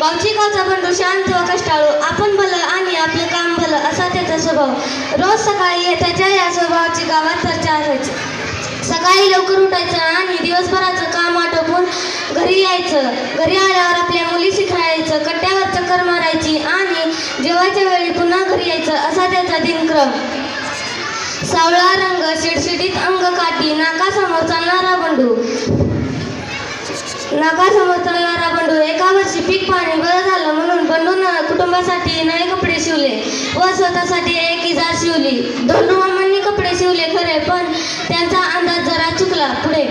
गावचा बंडू शांत व कष्टाळू, आपण भलं आणि आपलं काम भलं असा त्याचा स्वभाव. रोज सकाळी त्याच्या या स्वभावाची गावात चर्चा असायची. सकाळी लवकर उठायचं आणि दिवसभराचं काम आटोपून घरी यायचं. घरी आल्यावर आपल्या मुलीशी खेळायचं, कट्ट्यावर चक्कर मारायची आणि जेवायच्या वेळी पुन्हा घरी यायचं असा त्याचा दिनक्रम. सावळा रंग, शिडशिडीत अंग, काठी, नाकासमोर चालणारा बंडू. एका वर्षी पीक पाणी बरं झालं म्हणून बंडूनं कुटुंबासाठी नवे कपडे शिवले व स्वतःसाठी एक इजार शिवली. धोंडू मामांनी कपडे शिवले खरे, पण त्यांचा अंदाज जरा चुकला. पुढे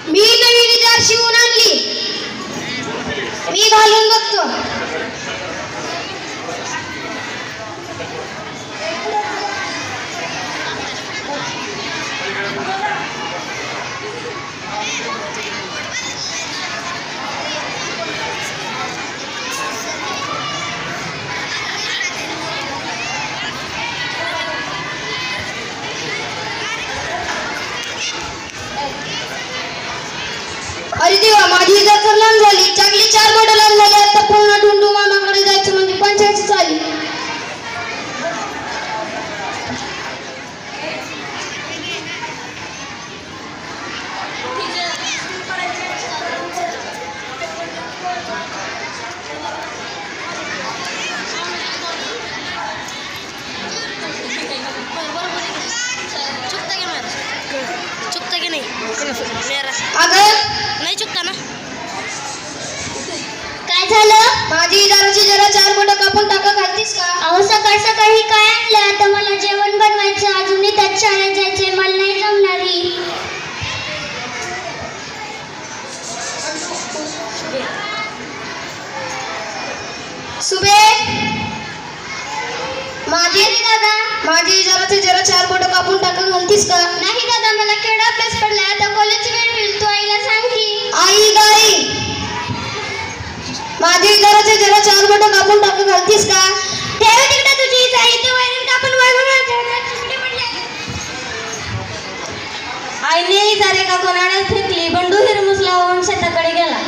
मी नवीन इजार शिवून आणली, मी घालून बघतो. अरे देवा, माझी इजार तर लांब झाली. चांगली 4 बोटं लांब झाली. आता पुन्हा ढुंडू मामाकडे जायचं म्हणजे पंचायत चाली. चुकता की नाही मेरा अगं नाही चुकता ना. काय झालं? माझी इजाराची जरा 4 बोटं कापून टाका, घालतीस का? अहो सकाळ सकाळी काय आणलं? आता मला जेवण बनवायचं, अजूनही त्यात शाळेत जायचंय, मला नाही जमणारी. सुबे, माझी इजाराचे जरा 4 बोटं कापून टाका, घालतीस का? नाही दादा, मला केवढा अभ्यास पडला, आता कॉलेजची वेळ होईल. तू आईला सांग की. आई गाई, माझी इजाराचे जरा 4 बोटं कापून टाका, घालतीस का? ठेव तिकडे तुझी इजा, इथे वैरण कापून वळवून आईने इजारे का कोणाला फेकली. बंडू हिरमुसला होऊन शेताकडे गेला.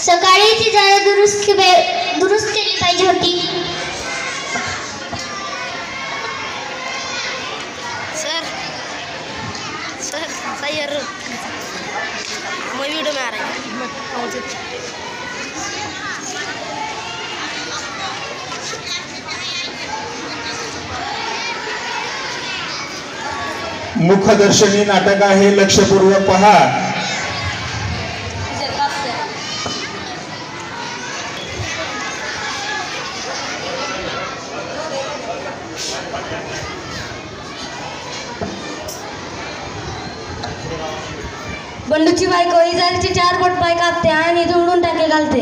सकाळी ती जरा दुरुस्त केली पाहिजे होती. सर सही है, मैं वीडियो में आ रहा है. मुखदर्शनी नाटक आहे, लक्षपूर्वक पहा. बंडूची बायको इजारीचे 4 बोट पाय कापते आणि धुंडून टाके घालते.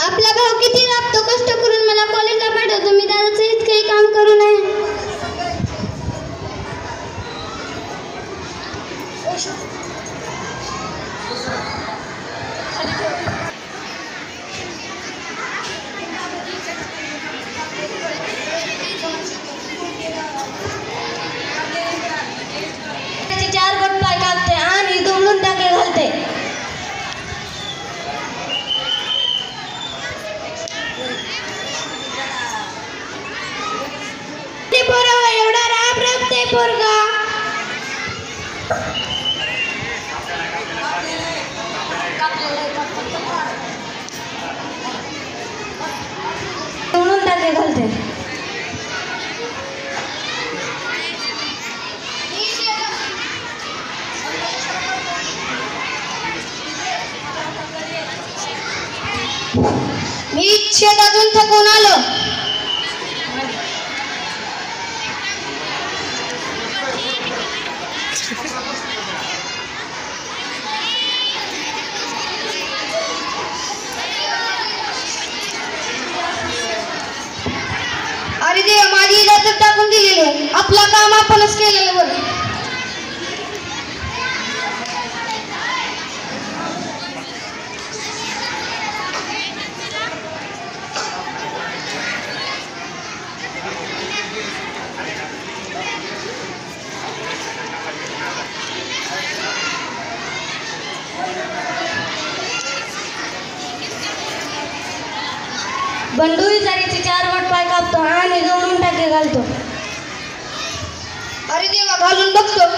आपला भाऊ किती राबतो, कष्ट करून मला कॉलेजला पाठवतो. मी दादाचं इतकंही काम करू नये. त्याचे 4 बोट पाय कापते आणि धुंडून टाके घालते. ते पोरं एवढा राब ते पोरगा. धुंडून टाके घालते. मी शेतातून थकून आलो. अरे देवा, माझी इजार तर टाकून दिलेली. आपलं काम आपणच केलेलं बरं. बंडू इजारीचे 4 बोट पाय कापतो आणि जोडून टाके घालतो. अरे देवा, घालून बघतो.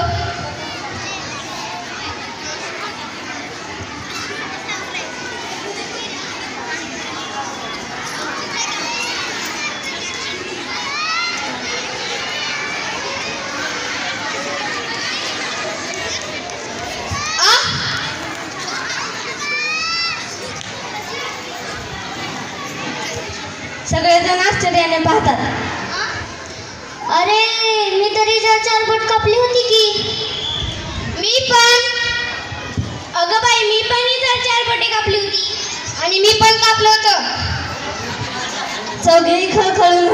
सगळेजण आश्चर्याने पाहतात. अरे मी तरी 4 बोट कापली होती की. मी पण. अगं बाई, मी पण 4 बोटे कापली होती. आणि मी पण कापलं होतं. चौघेही खळखळून